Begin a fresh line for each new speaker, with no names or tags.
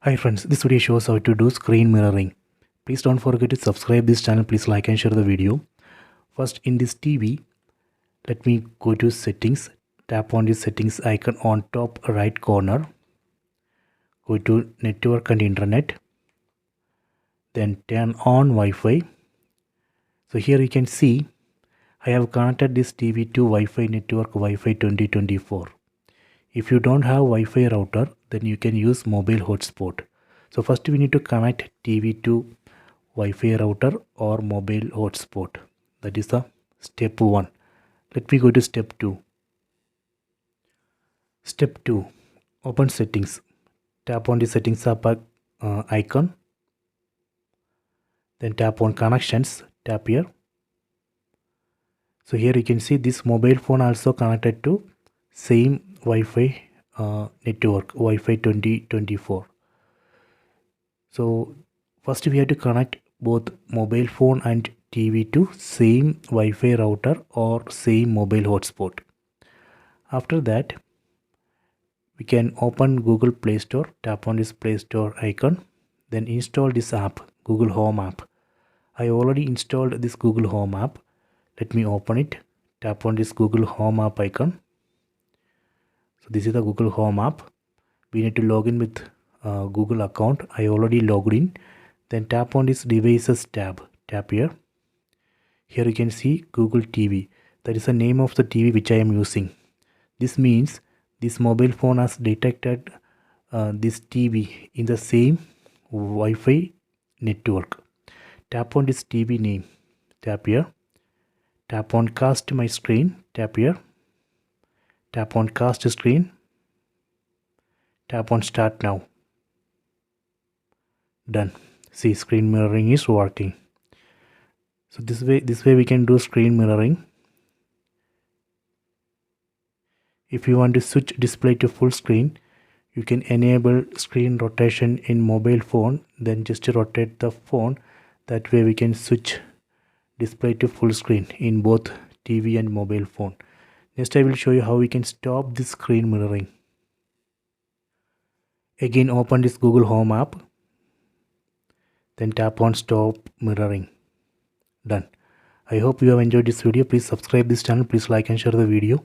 Hi friends, this video shows how to do screen mirroring. Please don't forget to subscribe this channel. Please like and share the video. First, in this TV, let me go to settings. Tap on the settings icon on top right corner. Go to network and internet. Then turn on Wi-Fi. So here you can see I have connected this TV to Wi-Fi network Wi-Fi 2024. If you don't have Wi-Fi router, then you can use mobile hotspot. So first we need to connect TV to Wi-Fi router or mobile hotspot. That is the step 1. Let me go to step 2. Step 2. Open settings. Tap on the settings icon. Then tap on connections. Tap here. So here you can see this mobile phone also connected to same Wi-Fi network Wi-Fi 2024. So first we have to connect both mobile phone and TV to same Wi-Fi router or same mobile hotspot. After that, we can open Google Play Store. Tap on this Play Store icon. Then install this app, Google Home app. I already installed this Google Home app. Let me open it. Tap on this Google Home app icon. So this is the Google Home app. We need to log in with Google account. I already logged in. Then tap on this devices tab. Tap here. Here you can see Google TV. That is the name of the TV which I am using. This means this mobile phone has detected this TV in the same Wi-Fi network. Tap on this TV name. Tap here. Tap on cast my screen. Tap here. Tap on cast screen. Tap on start now. Done. See, screen mirroring is working. So this way we can do screen mirroring. If you want to switch display to full screen, you can enable screen rotation in mobile phone. Then just rotate the phone. That way we can switch display to full screen in both TV and mobile phone. Next I will show you how we can stop this screen mirroring. Again open this Google Home app. Then tap on stop mirroring. Done. I hope you have enjoyed this video. Please subscribe this channel. Please like and share the video.